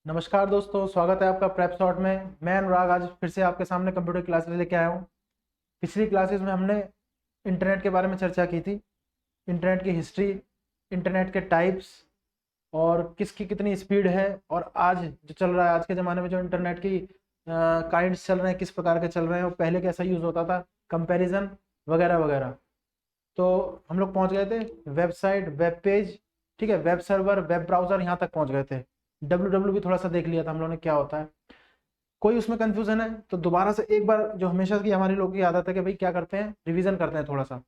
नमस्कार दोस्तों, स्वागत है आपका प्रेप शॉट में। मैं अनुराग आज फिर से आपके सामने कंप्यूटर क्लासेस लेके आया हूँ। पिछली क्लासेस में हमने इंटरनेट के बारे में चर्चा की थी, इंटरनेट की हिस्ट्री, इंटरनेट के टाइप्स और किसकी कितनी स्पीड है, और आज जो चल रहा है, आज के ज़माने में जो इंटरनेट की काइंड्स चल रहे हैं, किस प्रकार के चल रहे हैं और पहले कैसा यूज़ होता था, कंपैरिजन वगैरह वगैरह। तो हम लोग पहुँच गए थे वेबसाइट, वेब पेज, ठीक है, वेब सर्वर, वेब ब्राउज़र, यहाँ तक पहुँच गए थे। डब्ल्यू भी थोड़ा सा देख लिया था हम लोगों ने क्या होता है। कोई उसमें कंफ्यूजन है तो दोबारा से एक बार, जो हमेशा की हमारी लोगों की आदत है कि भाई क्या करते हैं, रिवीजन करते हैं थोड़ा सा।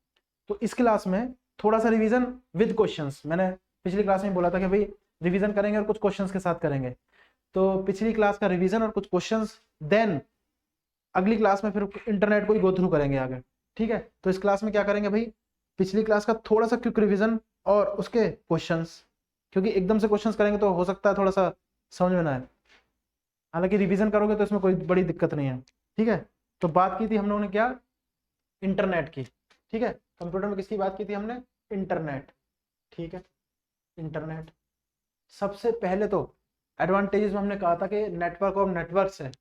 तो इस क्लास में थोड़ा सा रिवीजन विद क्वेश्चंस। मैंने पिछली क्लास में बोला था कि भाई रिवीजन करेंगे और कुछ क्वेश्चंस के साथ करेंगे। तो पिछली क्लास का रिवीजन और कुछ क्वेश्चंस, देन अगली क्लास में फिर इंटरनेट को ही गो थ्रू करेंगे आगे। ठीक है, तो इस क्लास में क्या करेंगे भाई, पिछली क्लास का थोड़ा सा क्विक रिवीजन और उसके क्वेश्चंस, क्योंकि एकदम से क्वेश्चंस करेंगे तो हो सकता है थोड़ा सा समझ में ना आए। हालांकि रिवीजन करोगे तो इसमें कोई बड़ी दिक्कत नहीं है। ठीक है, तो बात की थी हम लोगों ने क्या, इंटरनेट की। ठीक है, कंप्यूटर में किसकी बात की थी हमने, इंटरनेट। ठीक है, इंटरनेट सबसे पहले तो एडवांटेजेस में हमने कहा था कि नेटवर्क और नेटवर्क्स है,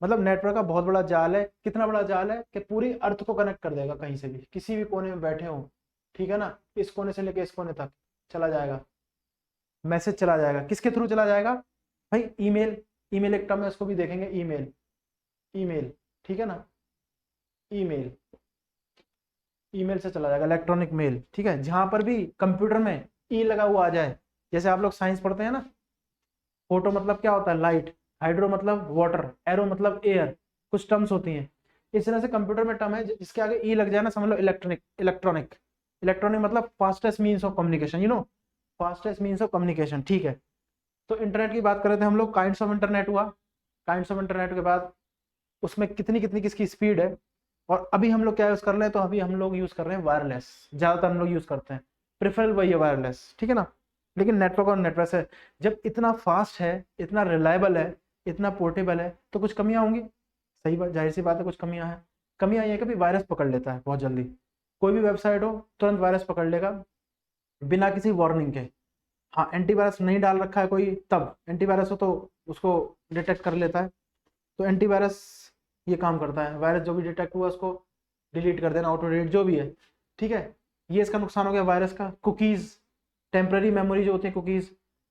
मतलब नेटवर्क का बहुत बड़ा जाल है। कितना बड़ा जाल है कि पूरी अर्थ को कनेक्ट कर देगा, कहीं से भी किसी भी कोने में बैठे हो, ठीक है ना, इस कोने से लेके इस कोने तक चला जाएगा, मैसेज चला जाएगा। किसके थ्रू चला जाएगा भाई, ईमेल। ईमेल एक टर्म है, उसको भी देखेंगे, ईमेल। ईमेल, ठीक है ना, ईमेल, ईमेल से चला जाएगा, इलेक्ट्रॉनिक मेल। ठीक है, जहां पर भी कंप्यूटर में ई लगा हुआ आ जाए, जैसे आप लोग साइंस पढ़ते हैं ना, फोटो मतलब क्या होता है, लाइट, हाइड्रो मतलब वाटर, एरो मतलब एयर, कुछ टर्म्स होती हैं। इस तरह से कंप्यूटर में टर्म है जिसके आगे ई लग जाए ना, समझ लो इलेक्ट्रॉनिक। इलेक्ट्रॉनिक, इलेक्ट्रॉनिक मतलब fastest means of communication, fastest means of communication. ठीक है, तो इंटरनेट की बात कर रहे थे हम लोग, काइंड्स ऑफ इंटरनेट हुआ। काइंड्स ऑफ इंटरनेट के बाद उसमें कितनी कितनी किसकी स्पीड है, और अभी हम लोग क्या यूज कर रहे हैं, तो अभी हम लोग यूज कर रहे हैं वायरलेस। ज्यादातर हम लोग यूज करते हैं, प्रेफरेबल वही है वायरलेस, ठीक है ना। लेकिन नेटवर्क और नेटवर्क है, जब इतना फास्ट है, इतना रिलायबल है, इतना पोर्टेबल है, तो कुछ कमियां होंगी। सही बात, जाहिर सी बात है, कुछ कमियां हैं। कमियां ये है कि वायरस पकड़ लेता है बहुत जल्दी। कोई भी वेबसाइट हो तुरंत वायरस पकड़ लेगा, बिना किसी वार्निंग के। हाँ, एंटीवायरस नहीं डाल रखा है कोई, तब एंटीवायरस हो तो उसको डिटेक्ट कर लेता है। तो एंटीवायरस ये काम करता है, वायरस जो भी डिटेक्ट हुआ उसको डिलीट कर देना, ऑटो डिलीट जो भी है। ठीक है, ये इसका नुकसान हो गया वायरस का। कुकीज़, टेम्पररी मेमोरी जो होती है कुकीज़,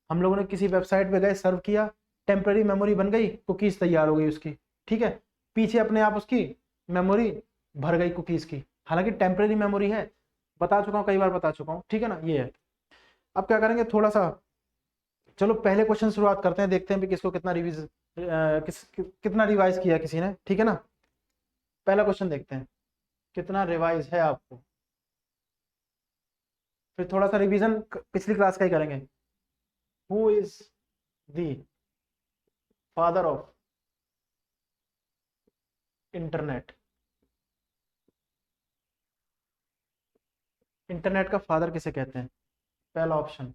हम लोगों ने किसी वेबसाइट पे गए, सर्व किया, टेम्पररी मेमोरी बन गई, कुकीज़ तैयार हो गई उसकी। ठीक है, पीछे अपने आप उसकी मेमोरी भर गई कुकीज़ की, हालांकि टेम्पररी मेमोरी है, बता चुका हूँ, कई बार बता चुका हूँ। ठीक है ना, ये है। अब क्या करेंगे, थोड़ा सा, चलो पहले क्वेश्चन शुरुआत करते हैं, देखते हैं भी किसको कितना कितना रिवाइज किया किसी ने। ठीक है ना, पहला क्वेश्चन देखते हैं कितना रिवाइज है आपको, फिर थोड़ा सा रिवीजन पिछली क्लास का ही करेंगे। Who is the father of internet. Internet का फादर किसे कहते हैं? पहला option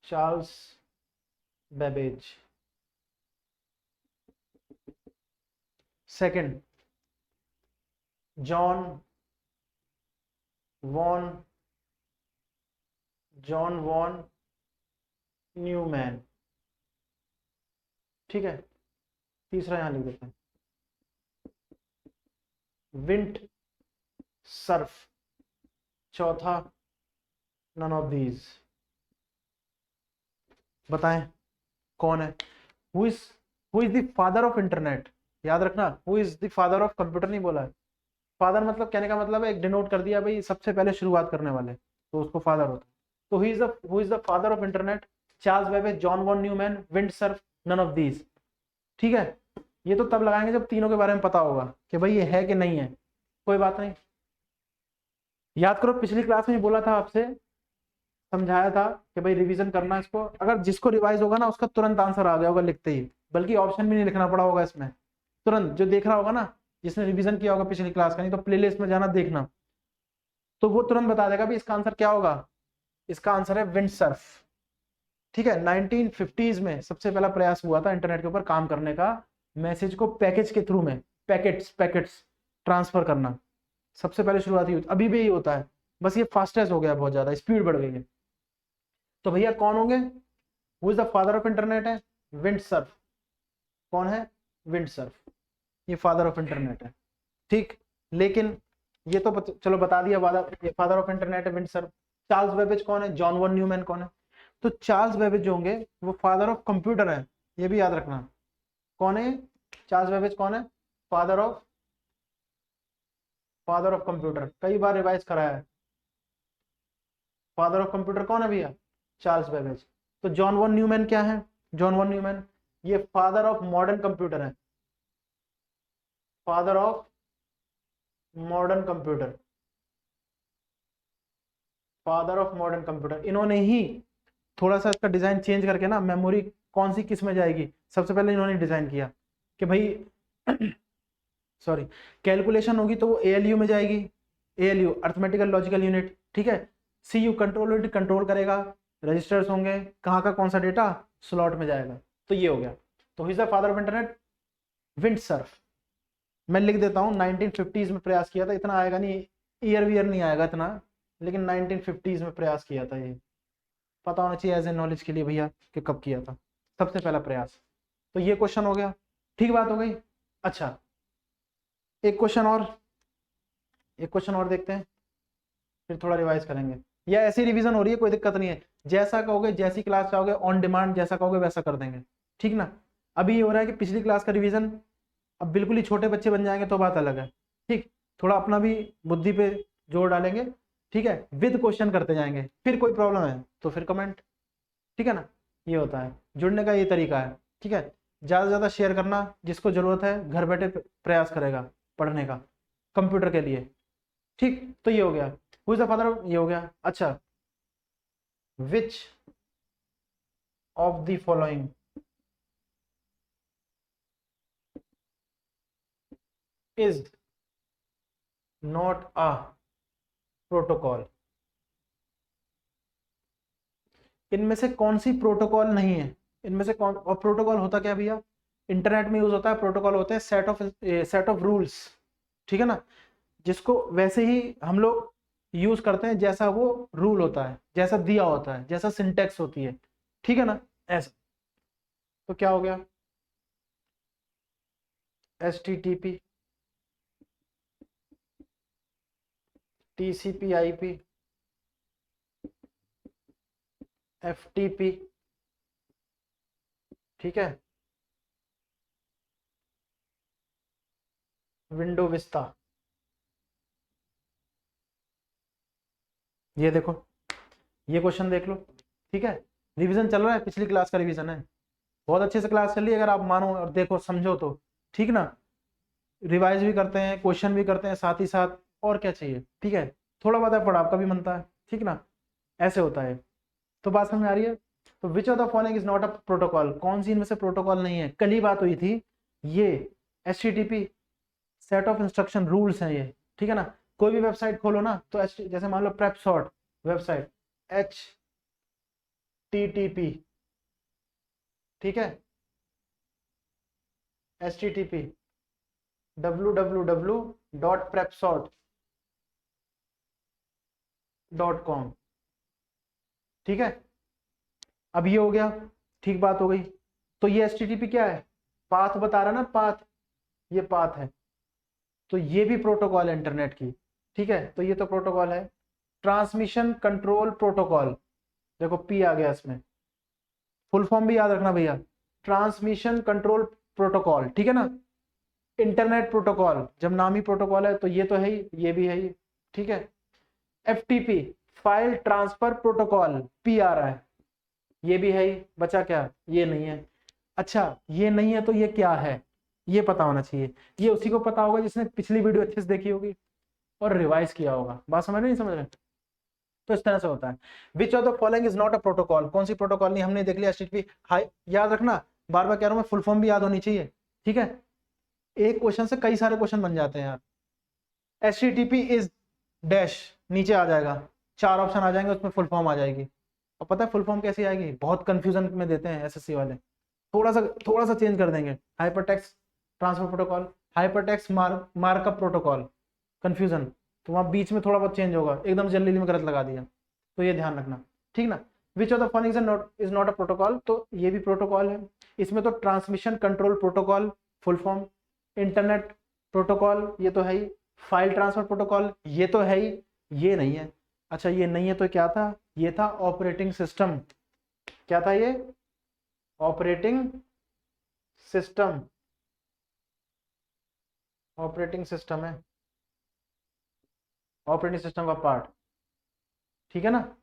Charles Babbage, second John von John von Neumann. ठीक है, तीसरा यहां लिख देते हैं विंट सर्फ। चौथा नन ऑफ दीज। बताएं कौन है, who is the father of internet. याद रखना, who is the father of computer नहीं बोला है। फादर मतलब, कहने का मतलब है, एक डिनोट कर दिया भाई, सबसे पहले शुरुआत करने वाले, तो उसको फादर होता है। तो who is the father of internet, Charles Babbage, John von Neumann, Vint Cerf, none of these. ठीक है, ये तो तब लगाएंगे जब तीनों के बारे में पता होगा कि भाई ये है कि नहीं है। कोई बात नहीं, याद करो पिछली क्लास में बोला था आपसे, समझाया था कि भाई रिवीजन करना इसको। अगर जिसको रिवाइज होगा ना, उसका तुरंत आंसर आ गया होगा लिखते ही, बल्कि ऑप्शन भी नहीं लिखना पड़ा होगा इसमें। तुरंत जो देख रहा होगा ना, जिसने रिवीजन किया होगा पिछली क्लास का, नहीं तो प्लेलिस्ट में जाना देखना, तो वो तुरंत बता देगा भी इसका आंसर क्या होगा। इसका आंसर है विंडसर्फ। ठीक है, 1950s में सबसे पहला प्रयास हुआ था इंटरनेट के ऊपर काम करने का, मैसेज को पैकेज के थ्रू में, पैकेट्स पैकेट्स ट्रांसफर करना, सबसे पहले शुरुआत हुई। अभी भी यही होता है, बस ये फास्टेस्ट हो गया, बहुत ज्यादा स्पीड बढ़ गई है। तो भैया कौन होंगे, who is the father of internet है विंडसर्फ। कौन है? विंडसर्फ, ये फादर ऑफ इंटरनेट है। ठीक, लेकिन ये तो चलो बता दिया, फादर ऑफ इंटरनेट है विंडसर्फ। चार्ल्स बेबेज कौन है? जॉन वन न्यूमैन कौन है? तो चार्ल्स बेबेज जो होंगे वो फादर ऑफ कंप्यूटर है, ये भी याद रखना। कौन है चार्ल्स बेबेज? कौन है? फादर ऑफ कंप्यूटर, कई बार रिवाइज कराया है। फादर ऑफ कंप्यूटर कौन है भैया? Charles Babbage. तो जॉन वन न्यूमैन क्या है? जॉन वन न्यूमैन ये फादर ऑफ मॉडर्न कंप्यूटर है, father of modern computer, father of modern computer. इन्होंने ही थोड़ा सा इसका डिजाइन चेंज करके ना, मेमोरी कौन सी किस में जाएगी, सबसे पहले इन्होंने डिजाइन किया कि भाई सॉरी, कैलकुलेशन होगी तो वो एएलयू में जाएगी, एएलयू अर्थमेटिकल लॉजिकल यूनिट, ठीक है। सीयू कंट्रोल यूनिट कंट्रोल करेगा, रजिस्टर्स होंगे, कहाँ का कौन सा डेटा स्लॉट में जाएगा। तो ये हो गया। तो he is the father of internet Windsurf. मैं लिख देता हूँ 1950s में प्रयास किया था, इतना आएगा नहीं, ईयर वियर नहीं आएगा इतना, लेकिन 1950s में प्रयास किया था। ये पता होना चाहिए एज ए नॉलेज के लिए भैया कि कब किया था सबसे पहला प्रयास। तो ये क्वेश्चन हो गया, ठीक बात हो गई। अच्छा, एक क्वेश्चन और देखते हैं, फिर थोड़ा रिवाइज करेंगे, या ऐसी रिवीजन हो रही है कोई दिक्कत नहीं है, जैसा कहोगे, जैसी क्लास चाहोगे ऑन डिमांड जैसा कहोगे वैसा कर देंगे, ठीक ना। अभी ये हो रहा है कि पिछली क्लास का रिवीजन, अब बिल्कुल ही छोटे बच्चे बन जाएंगे तो बात अलग है, ठीक। थोड़ा अपना भी बुद्धि पे जोर डालेंगे, ठीक है, विद क्वेश्चन करते जाएंगे। फिर कोई प्रॉब्लम है तो फिर कमेंट, ठीक है ना। ये होता है जुड़ने का, ये तरीका है, ठीक है। ज़्यादा से ज़्यादा शेयर करना, जिसको ज़रूरत है घर बैठे प्रयास करेगा पढ़ने का कंप्यूटर के लिए, ठीक। तो ये हो गया, हु इज द फादर, ये हो गया। अच्छा, विच of the following is not a protocol. इनमें से कौन सी प्रोटोकॉल नहीं है? इनमें से कौन, और प्रोटोकॉल होता क्या भैया, इंटरनेट में यूज होता है। प्रोटोकॉल होते हैं सेट ऑफ रूल्स, ठीक है ना, जिसको वैसे ही हम लोग यूज करते हैं जैसा वो रूल होता है, जैसा दिया होता है, जैसा सिंटेक्स होती है, ठीक है ना, ऐसा। तो क्या हो गया, HTTP, TCP IP, FTP, ठीक है, विंडो विस्ता। ये देखो, ये क्वेश्चन देख लो, ठीक है। रिवीजन चल रहा है, पिछली क्लास का रिवीजन है, बहुत अच्छे से क्लास चल रही है, अगर आप मानो और देखो समझो तो, ठीक ना। रिवाइज भी करते हैं, क्वेश्चन भी करते हैं साथ ही साथ, और क्या चाहिए, ठीक है। थोड़ा बहुत एफर्ट आपका भी बनता है, ठीक ना, ऐसे होता है। तो बात समझ आ रही है। तो विच of the following is not a protocol, कौन सी इनमें से प्रोटोकॉल नहीं है? कल ही बात हुई थी, ये HTTP set of instruction rules हैं ये, ठीक है ना। कोई भी वेबसाइट खोलो ना, तो जैसे मान लो प्रेपसॉट वेबसाइट, HTTP, ठीक है, HTTP www.prepsort.com, ठीक है। अब ये हो गया, ठीक बात हो गई। तो ये HTTP क्या है, पाथ बता रहा ना, पाथ, ये पाथ है। तो ये भी प्रोटोकॉल है इंटरनेट की, ठीक है। तो ये तो प्रोटोकॉल है। ट्रांसमिशन कंट्रोल प्रोटोकॉल, देखो P आ गया इसमें, फुल फॉर्म भी याद रखना भैया, ट्रांसमिशन कंट्रोल प्रोटोकॉल, ठीक है ना। इंटरनेट प्रोटोकॉल, जब नाम ही प्रोटोकॉल है तो ये तो है ही, ये भी है ही, ठीक है। FTP file transfer protocol, P आ रहा है, ये भी है ही, बचा क्या, ये नहीं है। अच्छा, ये नहीं है तो ये क्या है, ये पता होना चाहिए। ये उसी को पता होगा जिसने पिछली वीडियो अच्छे से देखी होगी और रिवाइज किया होगा। बात समझ नहीं समझ रहे? तो इस तरह से होता है। Which of the following is not a protocol, कौन सी प्रोटोकॉल नहीं, हमने देख लिया HTTP। हाई, याद रखना, बार बार कह रहा हूं मैं, फुल फॉर्म भी याद होनी चाहिए, ठीक है। एक क्वेश्चन से कई सारे क्वेश्चन बन जाते हैं यार। HTTP इज डैश, नीचे आ जाएगा, 4 ऑप्शन आ जाएंगे, उसमें फुल फॉर्म आ जाएगी। और पता है फुल फॉर्म कैसी आएगी, बहुत कंफ्यूजन में देते हैं SSC वाले, थोड़ा सा चेंज कर देंगे। Hypertext transfer protocol, hypertext markup protocol, confusion, तो वहां बीच में थोड़ा बहुत चेंज होगा, एकदम जल्दी में गलत लगा दिया, तो ये ध्यान रखना, ठीक ना। विच of the following is not a protocol, तो ये भी प्रोटोकॉल है। इसमें तो transmission control protocol full form, internet protocol ये तो है ही, फाइल ट्रांसफर प्रोटोकॉल ये तो है ही, ये नहीं है। अच्छा ये नहीं है तो क्या था, ये था ऑपरेटिंग सिस्टम। क्या था ये, ऑपरेटिंग सिस्टम, ऑपरेटिंग सिस्टम है, ऑपरेटिंग सिस्टम का पार्ट, ठीक है ना,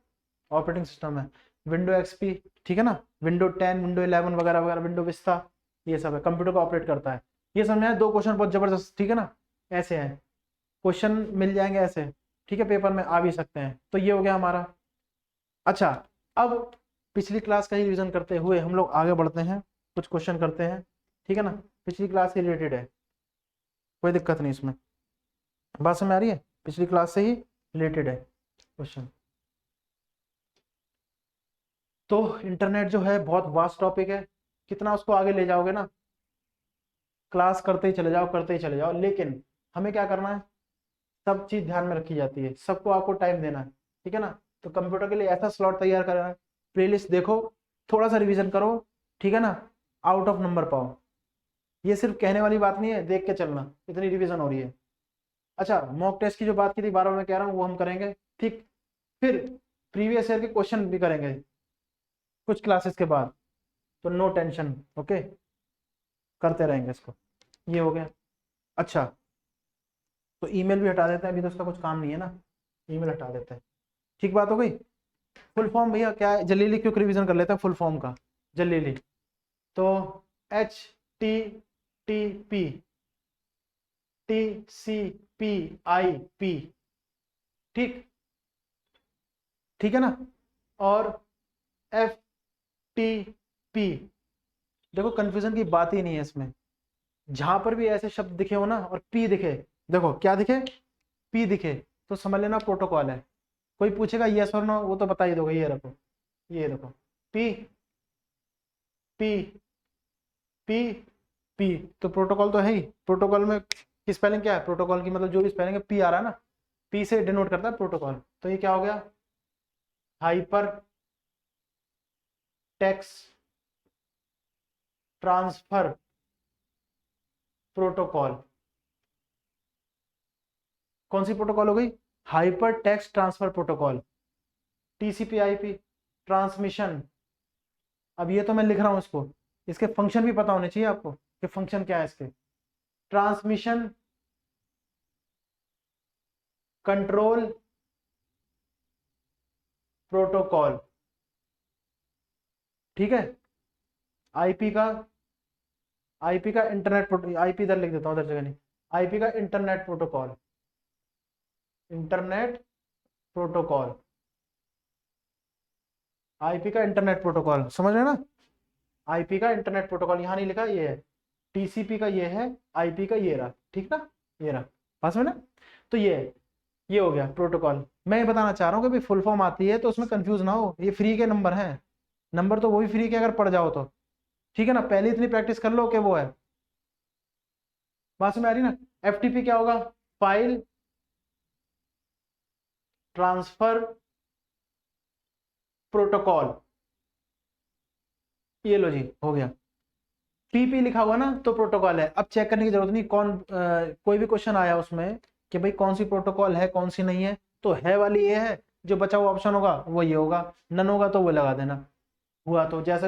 ऑपरेटिंग सिस्टम है। विंडो एक्सपी, ठीक है ना, विंडो 10, विंडो 11 वगैरह वगैरह, विंडो विस्ता, ये सब है, कंप्यूटर को ऑपरेट करता है। ये समझ में, दो क्वेश्चन बहुत जबरदस्त, ठीक है ना, ऐसे हैं क्वेश्चन मिल जाएंगे ऐसे, ठीक है, पेपर में आ भी सकते हैं। तो ये हो गया हमारा। अच्छा अब पिछली क्लास का ही रिवीजन करते हुए हम लोग आगे बढ़ते हैं, कुछ क्वेश्चन करते हैं, ठीक है ना, पिछली क्लास से रिलेटेड है, कोई दिक्कत नहीं इसमें, बात समझ आ रही है, पिछली क्लास से ही रिलेटेड है क्वेश्चन। तो इंटरनेट जो है बहुत वास्ट टॉपिक है, कितना उसको आगे ले जाओगे ना, क्लास करते ही चले जाओ, करते ही चले जाओ, लेकिन हमें क्या करना है, सब चीज ध्यान में रखी जाती है, सबको आपको टाइम देना है, ठीक है ना। तो कंप्यूटर के लिए ऐसा स्लॉट तैयार करना है, प्लेलिस्ट देखो, थोड़ा सा रिवीजन करो, ठीक है ना, आउट ऑफ नंबर पाओ। ये सिर्फ कहने वाली बात नहीं है, देख के चलना, इतनी रिवीजन हो रही है। अच्छा मॉक टेस्ट की जो बात की थी, बार बार मैं कह रहा हूँ, वो हम करेंगे, ठीक। फिर प्रीवियस ईयर के क्वेश्चन भी करेंगे कुछ क्लासेस के बाद, तो नो टेंशन, ओके, करते रहेंगे इसको। ये हो गया। अच्छा तो ईमेल भी हटा देते हैं, अभी तो उसका कुछ काम नहीं है ना, ईमेल हटा देते हैं, ठीक बात हो गई। फुल फॉर्म भैया क्या है, जल्दी क्योंकि रिवीजन कर लेते हैं फुल फॉर्म का, जल्दी। तो HTTP, TCP/IP, ठीक, ठीक है ना, और FTP। देखो कंफ्यूजन की बात ही नहीं है इसमें, जहां पर भी ऐसे शब्द दिखे हो ना और P दिखे, देखो क्या दिखे, P दिखे, तो समझ लेना प्रोटोकॉल है। कोई पूछेगा यस और नो, वो तो बता ही दोगे, ये रखो, ये देखो, P P P P, तो प्रोटोकॉल तो है ही। प्रोटोकॉल में की स्पेलिंग क्या है, प्रोटोकॉल की मतलब जो भी स्पेलिंग है, P आ रहा है ना, P से डिनोट करता है प्रोटोकॉल। तो ये क्या हो गया, हाइपर टेक्स्ट ट्रांसफर प्रोटोकॉल। कौन सी प्रोटोकॉल हो गई, hyper text transfer protocol. TCP/IP, transmission. अब ये तो मैं लिख रहा हूं इसको, इसके फंक्शन भी पता होने चाहिए आपको कि फंक्शन क्या है इसके। ट्रांसमिशन कंट्रोल प्रोटोकॉल, ठीक है। आईपी का, आईपी का इंटरनेट, आईपी इधर लिख देता हूं, उधर जगह नहीं, आईपी का internet protocol, internet protocol, IP का इंटरनेट प्रोटोकॉल, समझ रहे हैं ना, आईपी का इंटरनेट प्रोटोकॉल, यहां नहीं लिखा, ये है। टीसीपी का ये है, आईपी का ये रहा, ठीक ना, ये रहा, पास में ना। तो ये हो गया प्रोटोकॉल। मैं ये बताना चाह रहा हूँ कि भाई फुल फॉर्म आती है तो उसमें कंफ्यूज ना हो, ये फ्री के नंबर हैं, नंबर तो वो भी फ्री के अगर पढ़ जाओ तो, ठीक है ना, पहले इतनी प्रैक्टिस कर लो कि वो है, बात में आ रही ना। एफटीपी क्या होगा, फाइल ट्रांसफर प्रोटोकॉल, ये लो जी हो गया। पीपी लिखा हुआ ना तो प्रोटोकॉल है। अब चेक करने की जरूरत नहीं, कोई भी क्वेश्चन आया उसमें कि भाई कौन सी प्रोटोकॉल है कौन सी नहीं है, तो है वाली ये है, जो बचा हुआ ऑप्शन होगा वो ये होगा, नन होगा तो वो लगा देना, हुआ तो जैसे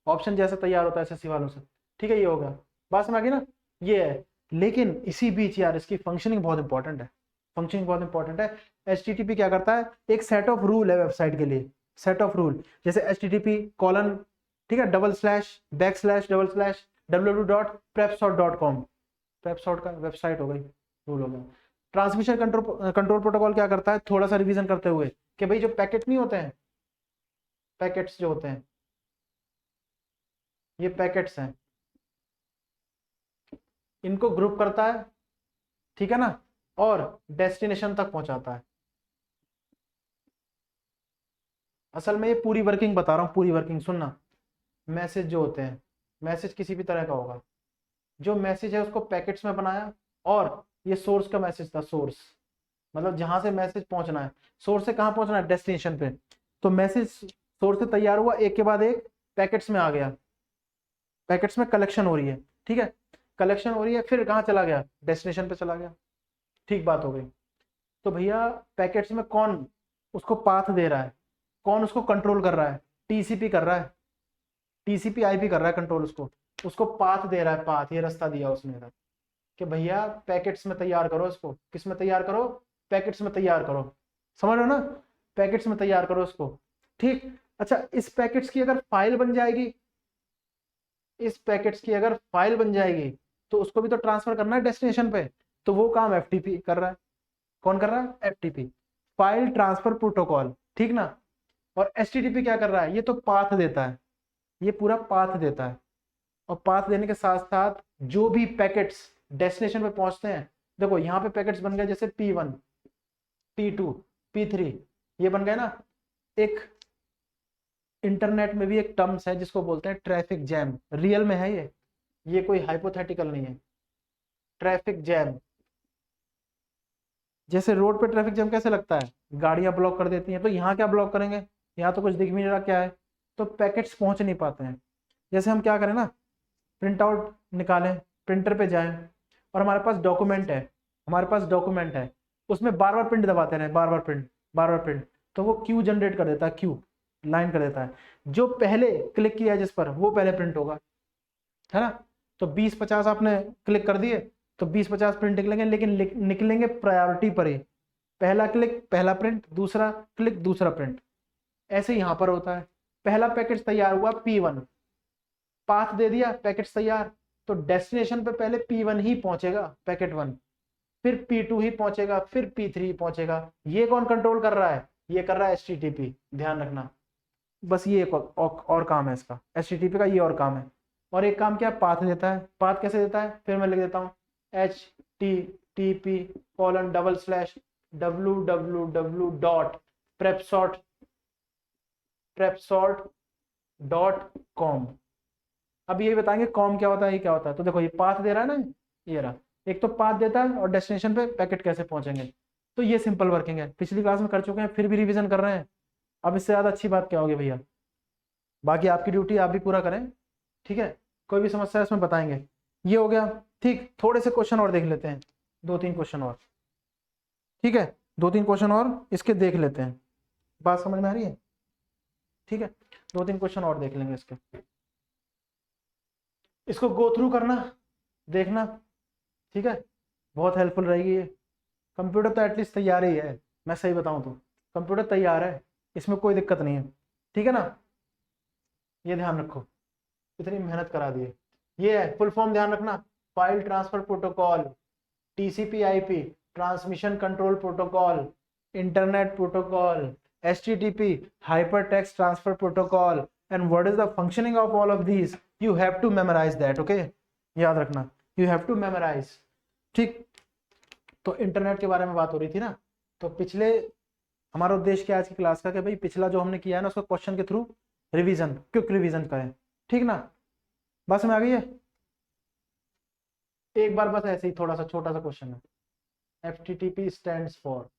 ऑप्शन जैसे तैयार होता है एसएससी वालों से, ठीक है, ये होगा, बात समझ आ गई ना, ये है। लेकिन इसी बीच यार इसकी फंक्शनिंग बहुत इंपॉर्टेंट है, फंक्शनिंग बहुत इंपॉर्टेंट है। HTTP क्या करता है, एक सेट ऑफ रूल है वेबसाइट के लिए, सेट ऑफ रूल, जैसे HTTP:/, ठीक है, // www.prepsot.com, प्रेपसॉट का वेबसाइट हो गई, रूल हो गया। ट्रांसमिशन कंट्रोल प्रोटोकॉल क्या करता है, थोड़ा सा रिवीजन करते हुए, कि भाई जो पैकेट नहीं होते हैं, पैकेट्स जो होते हैं, ये पैकेट्स हैं, इनको ग्रुप करता है, ठीक है ना, और डेस्टिनेशन तक पहुंचाता है। असल में ये पूरी वर्किंग बता रहा हूं, पूरी वर्किंग सुनना। मैसेज जो होते हैं, मैसेज किसी भी तरह का होगा, जो मैसेज है उसको पैकेट्स में बनाया, और ये सोर्स का मैसेज था, सोर्स मतलब जहां से मैसेज पहुंचना है, सोर्स से कहां पहुंचना है, डेस्टिनेशन पे। तो मैसेज सोर्स से तैयार हुआ, एक के बाद एक पैकेट्स में आ गया, पैकेट्स में कलेक्शन हो रही है, ठीक है, कलेक्शन हो रही है, फिर कहाँ चला गया, डेस्टिनेशन पे चला गया। ठीक बात हो गई। तो भैया पैकेट्स में कौन उसको पाथ दे रहा है, कौन उसको कंट्रोल कर रहा है, टीसीपी कर रहा है, टीसीपी आईपी कर रहा है कंट्रोल, उसको पाथ दे रहा है, पाथ, ये रास्ता दिया उसने कि भैया पैकेट्स में तैयार करो इसको, किस में तैयार करो, पैकेट्स में तैयार करो, समझ रहे हो ना, पैकेट्स में तैयार करो इसको, ठीक। अच्छा, इस पैकेट्स की अगर फाइल बन जाएगी, इस पैकेट्स की अगर फाइल बन जाएगी तो उसको भी तो ट्रांसफर करना है डेस्टिनेशन पे, तो वो काम एफटीपी कर रहा है। कौन कर रहा है, एफटीपी, फाइल ट्रांसफर प्रोटोकॉल, ठीक ना। और एचटीटीपी क्या कर रहा है, ये तो पाथ देता है, ये पूरा पाथ देता है, और पाथ देने के साथ साथ जो भी पैकेट्स डेस्टिनेशन पे पहुंचते हैं, देखो यहाँ पे पैकेट्स बन गए जैसे P1, P2, P3, ये बन गए ना। एक इंटरनेट में भी एक टर्म्स है जिसको बोलते हैं ट्रैफिक जैम, रियल में है ये कोई हाइपोथेटिकल नहीं है। ट्रैफिक जैम, जैसे रोड पे ट्रैफिक जैम कैसे लगता है, गाड़ियां ब्लॉक कर देती हैं, तो यहाँ क्या ब्लॉक करेंगे, यहाँ तो कुछ दिख भी नहीं रहा क्या है, तो पैकेट्स पहुंच नहीं पाते हैं। जैसे हम क्या करें ना, प्रिंट आउट निकालें, प्रिंटर पे जाएं, और हमारे पास डॉक्यूमेंट है, हमारे पास डॉक्यूमेंट है, उसमें बार बार प्रिंट दबाते रहे, बार बार प्रिंट, बार बार प्रिंट, तो वो क्यू जनरेट कर देता है, क्यू लाइन कर देता है, जो पहले क्लिक किया जिस पर वो पहले प्रिंट होगा, है ना। तो 20-50 आपने क्लिक कर दिए तो 20-50 प्रिंट निकलेंगे, लेकिन निकलेंगे प्रायोरिटी पर ही, पहला क्लिक पहला प्रिंट, दूसरा क्लिक दूसरा प्रिंट। ऐसे यहाँ पर होता है, पहला पैकेट तैयार हुआ P1, पाथ दे दिया, पैकेट तैयार, तो डेस्टिनेशन पे पहले P1 ही पहुंचेगा, पैकेट 1, फिर P2 ही पहुंचेगा, फिर P3 ही पहुंचेगा। ये कौन कंट्रोल कर रहा है, ये कर रहा है HTTP, ध्यान रखना। बस ये एक और काम है इसका, HTTP का ये और काम है। और एक काम क्या, पाथ देता है, पाथ कैसे देता है, फिर मैं लिख देता हूँ http://www.prepsort.com। अब ये बताएंगे कॉम क्या होता है, ये क्या होता है। तो देखो ये पाथ दे रहा है ना, ये रहा, एक तो पाथ देता है, और डेस्टिनेशन पे पैकेट कैसे पहुंचेंगे, तो ये सिंपल वर्किंग है, पिछली क्लास में कर चुके हैं, फिर भी रिवीजन कर रहे हैं। अब इससे ज्यादा अच्छी बात क्या होगी भैया, बाकी आपकी ड्यूटी आप भी पूरा करें, ठीक है, कोई भी समस्या है इसमें बताएंगे। ये हो गया, ठीक। थोड़े से क्वेश्चन और देख लेते हैं, 2-3 क्वेश्चन और, ठीक है, 2-3 क्वेश्चन और इसके देख लेते हैं, बात समझ में आ रही है, ठीक है, 2-3 क्वेश्चन और देख लेंगे इसके, इसको गो थ्रू करना, देखना, ठीक है, बहुत हेल्पफुल रहेगी ये। कंप्यूटर तो एटलीस्ट तैयार ही है, मैं सही बताऊं तो कंप्यूटर तैयार है, इसमें कोई दिक्कत नहीं है, ठीक है ना। ये ध्यान रखो, इतनी मेहनत करा दी है। ये है फुल फॉर्म, ध्यान रखना, file transfer protocol, TCP/IP, transmission control protocol, internet protocol, HTTP, hypertext transfer protocol, and what is the functioning of all of these, you have to memorize that, okay, याद रखना, you have to memorize, ठीक। तो internet के बारे में बात हो रही थी ना, तो पिछले हमारा उद्देश्य क्या आज की क्लास का, कि भाई पिछला जो हमने किया है ना उसको क्वेश्चन के थ्रू रिवीजन, क्विक रिवीजन करें, ठीक ना। बस में आ गई है, एक बार बस ऐसे ही थोड़ा सा छोटा सा क्वेश्चन है, FTTP स्टैंड्स फॉर,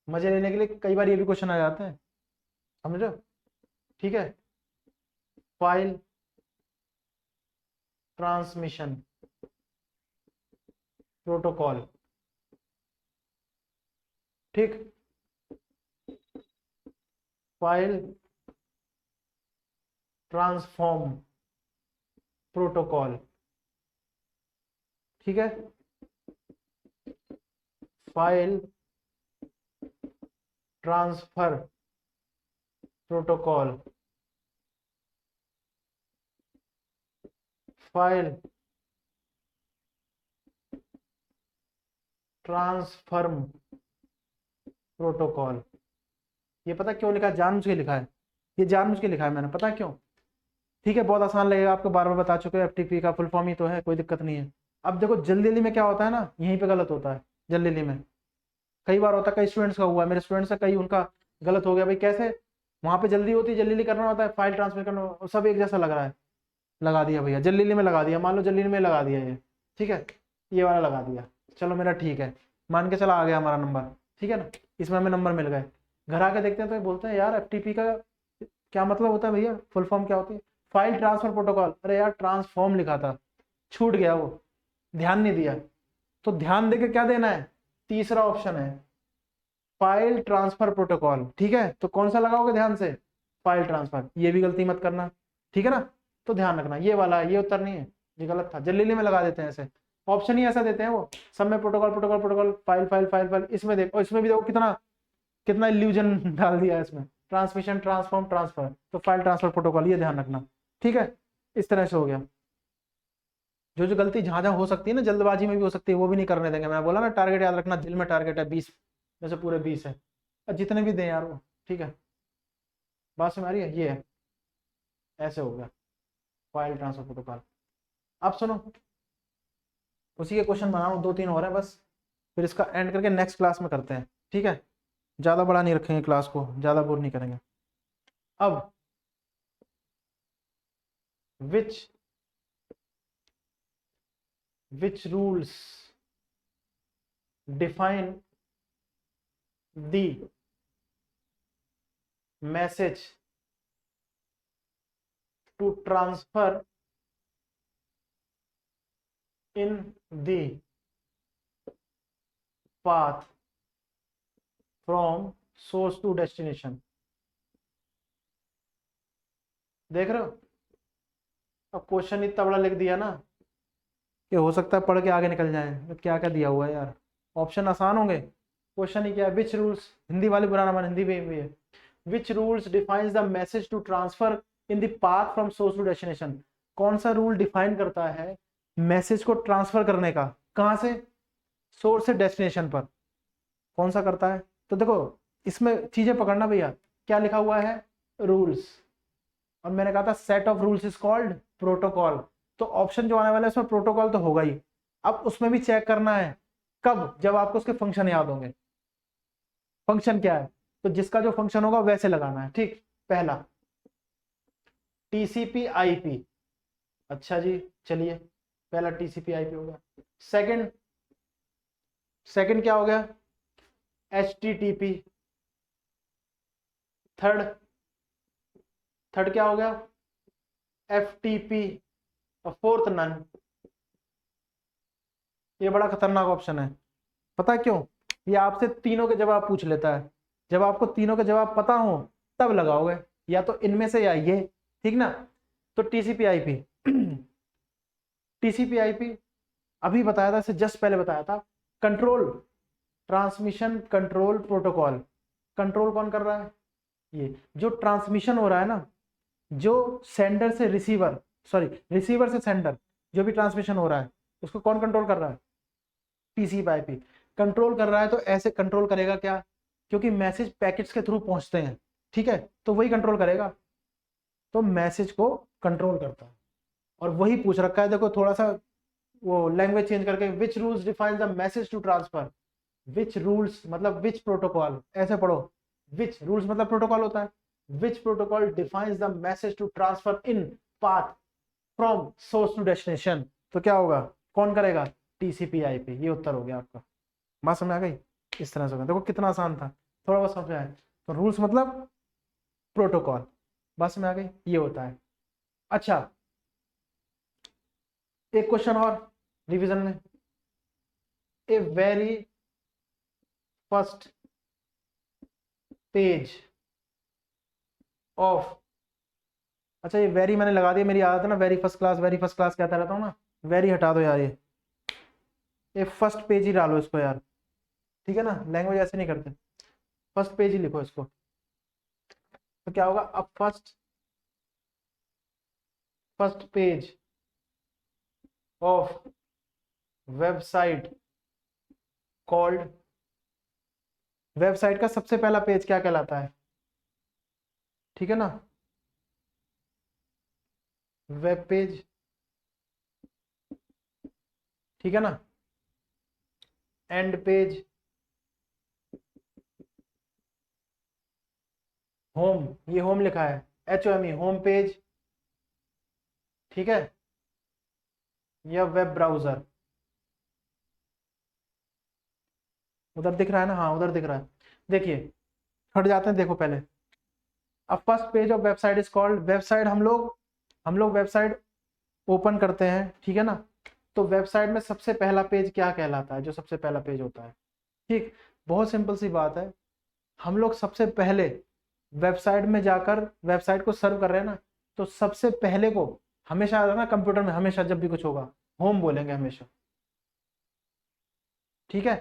मजे लेने के लिए कई बार ये भी क्वेश्चन आ जाते हैं, समझ रहे हो, ठीक है। फाइल ट्रांसमिशन प्रोटोकॉल, ठीक, फाइल ट्रांसफॉर्म प्रोटोकॉल, ठीक है, file transfer protocol, file transfer protocol. ये पता क्यों लिखा है, जानबूझ के लिखा है, ये जानबूझ के लिखा है मैंने, पता क्यों, ठीक है, बहुत आसान लगेगा आपको, बार बार बता चुके हैं, FTP का फुल फॉर्म ही तो है, कोई दिक्कत नहीं है। अब देखो जल्दी में क्या होता है ना, यहीं पे गलत होता है, जल्दी में कई बार होता है, कई स्टूडेंट्स का हुआ है, मेरे स्टूडेंट्स का कई उनका गलत हो गया, भाई कैसे, वहां पे जल्दी होती है, जल्दी करना होता है, फाइल ट्रांसफर करना, सब एक जैसा लग रहा है, लगा दिया भैया, जल्दी में लगा दिया, मान लो जल्दी में लगा दिया ये, ठीक है, ये वाला लगा दिया, चलो मेरा ठीक है, मान के चला आ गया हमारा नंबर, ठीक है ना, इसमें हमें नंबर मिल गए। घर आके देखते हैं तो ये बोलते हैं यार एफटीपी का क्या मतलब होता है भैया, फुल फॉर्म क्या होती है? File transfer protocol. अरे यार ट्रांसफॉर्म लिखा था, छूट गया वो, ध्यान नहीं दिया। तो ध्यान देके क्या देना है, तीसरा ऑप्शन है फाइल ट्रांसफर प्रोटोकॉल। ठीक है, तो कौन सा लगाओगे ध्यान से, फाइल ट्रांसफर। ये भी गलती मत करना, ठीक है ना। तो ध्यान रखना ये वाला है, ये उत्तर नहीं है, ये गलत था। जल्दी में लगा देते हैं ऐसे, ऑप्शन ही ऐसा देते हैं वो, सब में protocol protocol protocol, file file file file. इसमें देखो, इसमें भी देखो कितना कितना इल्यूजन डाल दिया है इसमें, ट्रांसमिशन ट्रांसफॉर्म ट्रांसफर, तो फाइल ट्रांसफर प्रोटोकॉल, ये ध्यान रखना। ठीक है, इस तरह से हो गया। जो जो गलती जहां जहां हो सकती है ना, जल्दबाजी में भी हो सकती है, वो भी नहीं करने देंगे। मैं बोला ना टारगेट याद रखना, दिल में टारगेट है 20 में से पूरे 20 है, और जितने भी दें यार वो। ठीक है, बात समझ आ रही है, ये है, ऐसे हो गया फाइल ट्रांसफर प्रोटोकॉल। अब सुनो, उसी के क्वेश्चन बना रहा हूँ, 2-3 और हैं बस, फिर इसका एंड करके नेक्स्ट क्लास में करते हैं। ठीक है, ज़्यादा बड़ा नहीं रखेंगे क्लास को, ज़्यादा बोर नहीं करेंगे। अब which rules define the message to transfer in the path from source to destination? देख रहे हो, अब क्वेश्चन इतना बड़ा लिख दिया ना कि हो सकता है पढ़ के आगे निकल जाए। क्या क्या दिया हुआ है यार, ऑप्शन आसान होंगे, क्वेश्चन ही क्या है। विच रूल्स, हिंदी वाले बुरा ना मान, हिंदी में भी है। Which rules defines the message to transfer in the path from source to destination? कौन सा रूल डिफाइन करता है मैसेज को ट्रांसफर करने का, कहां से, सोर्स से डेस्टिनेशन पर, कौन सा करता है? तो देखो इसमें चीजें पकड़ना भैया, क्या लिखा हुआ है, रूल्स, और मैंने कहा था set of rules is called protocol. तो ऑप्शन जो आने वाला है उसमें प्रोटोकॉल तो होगा ही। अब उसमें भी चेक करना है कब, जब आपको उसके फंक्शन याद होंगे। फंक्शन क्या है, तो जिसका जो फंक्शन होगा वैसे लगाना है। ठीक, पहला टीसीपी आईपी, अच्छा जी चलिए, पहला टीसीपी आईपी हो गया। सेकंड, सेकंड क्या हो गया, एचटीटीपी। थर्ड, थर्ड क्या हो गया, एफटीपी। और फोर्थ नन। ये बड़ा खतरनाक ऑप्शन है, पता है क्यों? ये आपसे तीनों के जवाब पूछ लेता है, जब आपको तीनों के जवाब पता हो तब लगाओगे, या तो इनमें से या ये, ठीक ना। तो टीसीपी आईपी, टीसीपी आईपी अभी बताया था, जस्ट पहले बताया था, control, transmission control protocol. Control कौन कर रहा है, ये जो ट्रांसमिशन हो रहा है ना, जो सेंडर से रिसीवर, सॉरी रिसीवर से सेंडर, जो भी ट्रांसमिशन हो रहा है उसको कौन कंट्रोल कर रहा है, टीसीपी आईपी कंट्रोल कर रहा है। तो ऐसे कंट्रोल करेगा क्या, क्योंकि मैसेज पैकेट्स के थ्रू पहुंचते हैं, ठीक है, तो वही कंट्रोल करेगा, तो मैसेज को कंट्रोल करता है। और वही पूछ रखा है, देखो थोड़ा सा वो लैंग्वेज चेंज करके, which rules define the message to transfer. Which rules मतलब विच प्रोटोकॉल, ऐसे पढ़ो, विच रूल्स मतलब प्रोटोकॉल होता है, which protocol defines the message to transfer in path from source to destination. तो क्या होगा, कौन करेगा, टीसीपी आईपी। ये उत्तर हो गया आपका, बात समझ आ गई, इस तरह से होगा। देखो कितना आसान था, थोड़ा बहुत समझ आया। तो रूल्स मतलब प्रोटोकॉल, बात समझ आ गई, ये होता है। अच्छा एक क्वेश्चन और रिवीजन में, a very first page of, अच्छा ये वेरी मैंने लगा दिया, मेरी आदत है ना, very first class, very first class कहता रहता हूँ ना, वेरी हटा दो यार, ये फर्स्ट पेज ही डालो इसको यार, ठीक है ना, लैंग्वेज ऐसे नहीं करते, फर्स्ट पेज ही लिखो इसको। तो क्या होगा, अब first page of website called, website का सबसे पहला पेज क्या कहलाता है, ठीक है ना, वेब पेज, ठीक है ना, एंड पेज, होम, ये होम लिखा है HOME, होम पेज, ठीक है, या वेब ब्राउजर, उधर दिख रहा है ना, हाँ उधर दिख रहा है। देखिए हट जाते हैं, देखो पहले। अब first page of website is called website. हम लोग वेबसाइट ओपन करते हैं, ठीक है ना। तो वेबसाइट में सबसे पहला पेज क्या कहलाता है, जो सबसे पहला पेज होता है? ठीक, बहुत सिंपल सी बात है। हम लोग सबसे पहले वेबसाइट में जाकर वेबसाइट को सर्व कर रहे हैं ना, तो सबसे पहले को हमेशा ना कंप्यूटर में हमेशा जब भी कुछ होगा होम बोलेंगे हमेशा, ठीक है।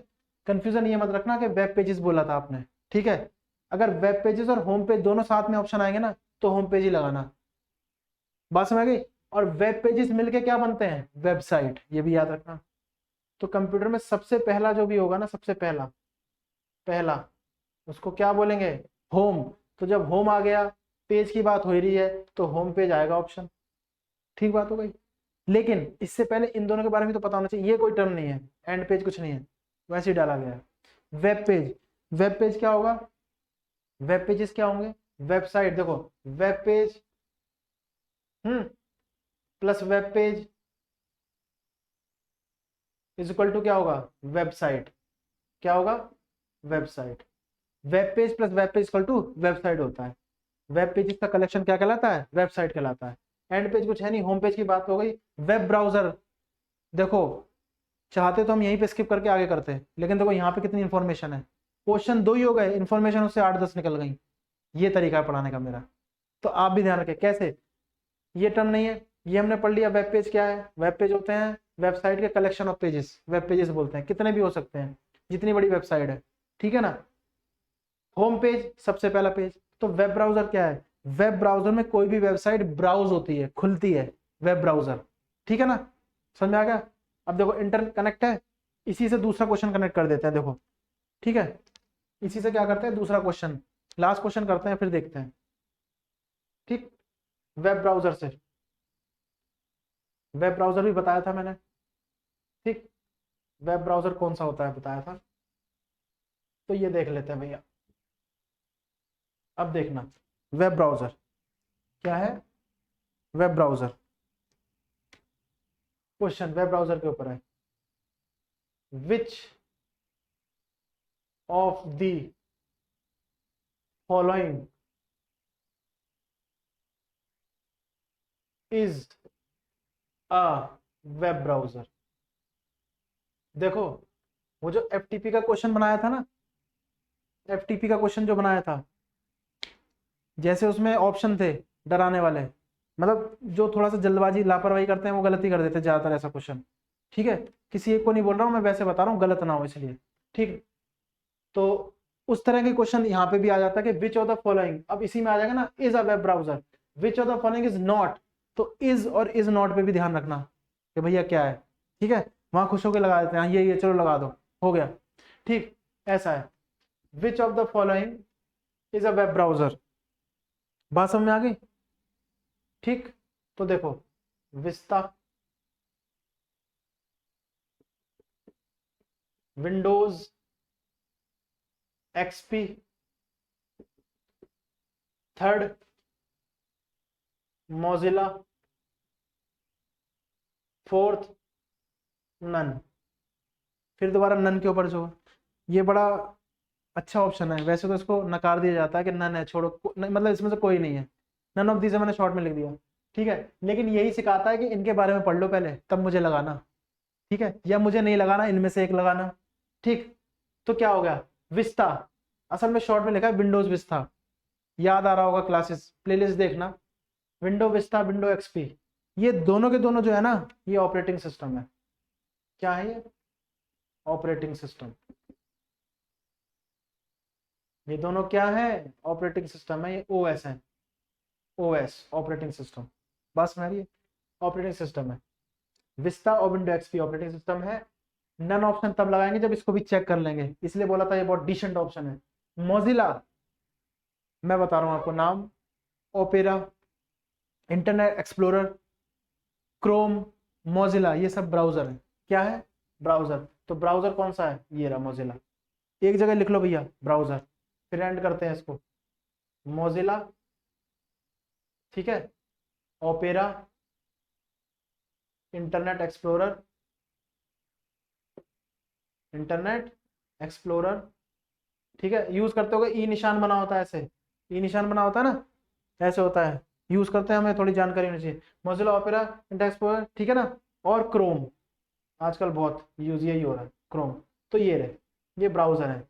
कंफ्यूजन ये मत रखना कि वेब पेजेस बोला था आपने, ठीक है। अगर वेब पेजेस और होम पेज दोनों साथ में ऑप्शन आएंगे ना, तो होम पेज ही लगाना। बात समझ गई? और वेब पेजेस मिलके क्या बनते हैं? वेबसाइट, ये भी याद रखना। तो कंप्यूटर में सबसे पहला जो भी होगा ना, सबसे पहला पहला उसको क्या बोलेंगे? होम। तो जब होम आ गया, पेज की बात हो रही है, तो होम पेज आएगा ऑप्शन। ठीक बात हो गई। लेकिन इससे पहले इन दोनों के बारे में तो पता होना चाहिए, ये कोई टर्म नहीं है, एंड पेज कुछ नहीं है, वैसे ही डाला गया है। वेब पेज, वेब पेज क्या होगा? वेब पेजेस क्या होंगे? वेबसाइट, देखो web page plus web page is equal to क्या होगा? वेबसाइट। क्या होगा? Website. Web page plus web page equal to website होता है। वेब पेजेस का कलेक्शन क्या कहलाता है? वेबसाइट कहलाता है। एंड पेज कुछ है नहीं, होम पेज की बात हो गई। वेब ब्राउजर, देखो चाहते तो हम यहीं पे स्किप करके आगे करते हैं, लेकिन देखो यहाँ पे कितनी इंफॉर्मेशन है। क्वेश्चन 2 ही हो गए, इंफॉर्मेशन उससे 8-10 निकल गई। ये तरीका है पढ़ाने का मेरा, तो आप भी ध्यान रखें। कैसे? ये टर्म नहीं है, ये हमने पढ़ लिया। वेब पेज क्या है? वेब पेज होते हैं वेबसाइट के collection of pages, web pages बोलते हैं, कितने भी हो सकते हैं, जितनी बड़ी वेबसाइट है, ठीक है ना। होम पेज सबसे पहला पेज। तो वेब ब्राउजर क्या है? वेब ब्राउजर में कोई भी वेबसाइट ब्राउज होती है, खुलती है, वेब ब्राउजर, ठीक है ना। समझ में आ गया? अब देखो इंटर कनेक्ट है, इसी से दूसरा क्वेश्चन कनेक्ट कर देते हैं, देखो, ठीक है। इसी से क्या करते हैं? दूसरा क्वेश्चन, लास्ट क्वेश्चन करते हैं, फिर देखते हैं, ठीक। वेब ब्राउजर से, वेब ब्राउजर भी बताया था मैंने, ठीक। वेब ब्राउजर कौन सा होता है बताया था, तो ये देख लेते हैं भैया। अब देखना, वेब ब्राउजर क्या है? Web browser, question web browser के ऊपर है। Which of the following is a web browser? देखो, वो जो एफटीपी का क्वेश्चन बनाया था ना, एफटीपी का क्वेश्चन जो बनाया था, जैसे उसमें ऑप्शन थे डराने वाले, मतलब जो थोड़ा सा जल्दबाजी लापरवाही करते हैं वो गलती कर देते हैं ज्यादातर, ऐसा क्वेश्चन, ठीक है। किसी एक को नहीं बोल रहा हूं मैं, वैसे बता रहा हूँ, गलत ना हो इसलिए, ठीक। तो उस तरह के क्वेश्चन यहाँ पे भी आ जाता है कि विच ऑफ द फॉलोइंग, अब इसी में आ जाएगा ना, is a web browser. Which of the following is not, तो इज और इज नॉट पे भी ध्यान रखना कि भैया क्या है, ठीक है। वहां खुश होकर लगा देते हैं, हाँ ये चलो लगा दो, हो गया, ठीक। ऐसा है, which of the following is a web browser. बात समझ में आ गई, ठीक। तो देखो, Vista, Windows XP, third Mozilla, fourth none. फिर दोबारा नन के ऊपर जो, ये बड़ा अच्छा ऑप्शन है, वैसे तो इसको नकार दिया जाता है कि नन है, छोड़ो, मतलब इसमें से कोई नहीं है, नन ऑफ दीज मैंने शॉर्ट में लिख दिया, ठीक है। लेकिन यही सिखाता है कि इनके बारे में पढ़ लो पहले, तब मुझे लगाना, ठीक है, या मुझे नहीं लगाना, इनमें से एक लगाना, ठीक। तो क्या हो गया? विस्ता, असल में शॉर्ट में लिखा है विंडोज विस्ता, याद आ रहा होगा क्लासेस प्लेलिस्ट देखना, विंडो विस्ता, विंडो एक्सपी, ये दोनों के दोनों जो है ना, ये ऑपरेटिंग सिस्टम है। क्या है ये? Operating system. ये दोनों क्या है? ऑपरेटिंग सिस्टम है, ये ओएस है, ओएस ऑपरेटिंग सिस्टम। बस मेरी ऑपरेटिंग सिस्टम है, विस्ता और विंडो एक्सपी ऑपरेटिंग सिस्टम है। नन ऑप्शन तब लगाएंगे जब इसको भी चेक कर लेंगे, इसलिए बोला था ये बहुत डिसेंट ऑप्शन है। मोजिला, मैं बता रहा हूं आपको नाम, opera, internet explorer, Chrome, Mozilla, ये सब ब्राउजर है। क्या है? ब्राउजर। तो ब्राउजर कौन सा है? ये रहा मोजिला, एक जगह लिख लो भैया ब्राउजर, फिर एंड करते हैं इसको, मोजिला, ठीक है, opera, internet explorer, internet explorer, ठीक है, यूज करते होगे, ई निशान बना होता है ऐसे, ई निशान बना होता है ना, ऐसे होता है, यूज करते हैं, हमें थोड़ी जानकारी होनी चाहिए। मोजिला ओपेरा, इंटरनेट एक्सप्लोरर, ठीक है ना, और क्रोम, आजकल बहुत यूज यही हो रहा है, क्रोम। तो ये रहे, ये ब्राउजर है।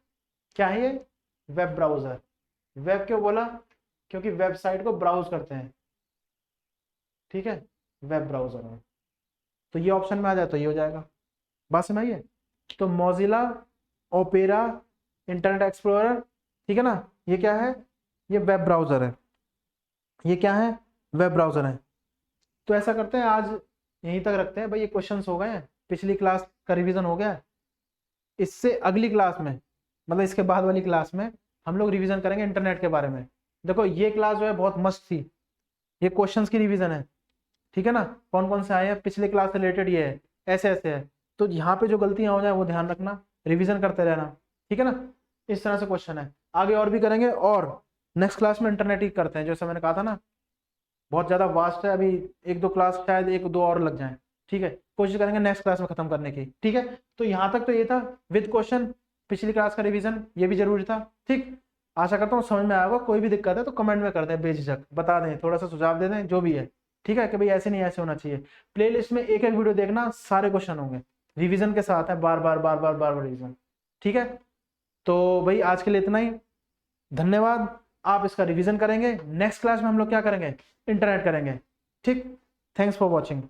क्या है ये? Web browser. वेब क्यों बोला? क्योंकि वेबसाइट को ब्राउज करते हैं, ठीक है, वेब ब्राउजर में। तो ये ऑप्शन में आ जाए तो ये हो जाएगा। बात समझ आई है? तो मोजिला ओपेरा इंटरनेट एक्सप्लोरर, ठीक है ना, ये क्या है? ये वेब ब्राउजर है। ये क्या है? वेब ब्राउजर है। तो ऐसा करते हैं, आज यहीं तक रखते हैं भाई, ये क्वेश्चंस हो गए हैं, पिछली क्लास का रिवीजन हो गया है। इससे अगली क्लास में, मतलब इसके बाद वाली क्लास में हम लोग रिवीजन करेंगे इंटरनेट के बारे में। देखो ये क्लास जो है बहुत मस्त थी, ये क्वेश्चंस की रिवीजन है, ठीक है ना, कौन कौन से आए हैं पिछले क्लास से रिलेटेड, ये है, ऐसे ऐसे है। तो यहाँ पे जो गलतियां हो जाए वो ध्यान रखना, रिवीजन करते रहना, ठीक है ना। इस तरह से क्वेश्चन है, आगे और भी करेंगे, और नेक्स्ट क्लास में इंटरनेट ही करते हैं, जैसे मैंने कहा था ना, बहुत ज़्यादा वास्ट है अभी, एक दो क्लास शायद एक दो और लग जाए, ठीक है, कोशिश करेंगे नेक्स्ट क्लास में खत्म करने की, ठीक है। तो यहाँ तक तो ये था विद क्वेश्चन, पिछली क्लास का रिवीजन, ये भी जरूरी था, ठीक। आशा करता हूँ समझ में आएगा, कोई भी दिक्कत है तो कमेंट में कर दें, बेझिझक बता दें, थोड़ा सा सुझाव दे दें, जो भी है, ठीक है, कि भाई ऐसे नहीं ऐसे होना चाहिए। प्लेलिस्ट में एक एक वीडियो देखना, सारे क्वेश्चन होंगे, रिवीजन के साथ है, बार बार बार बार बार बार रिवीजन, ठीक है। तो भाई आज के लिए इतना ही, धन्यवाद। आप इसका रिवीजन करेंगे, नेक्स्ट क्लास में हम लोग क्या करेंगे? इंटरनेट करेंगे, ठीक। Thanks for watching.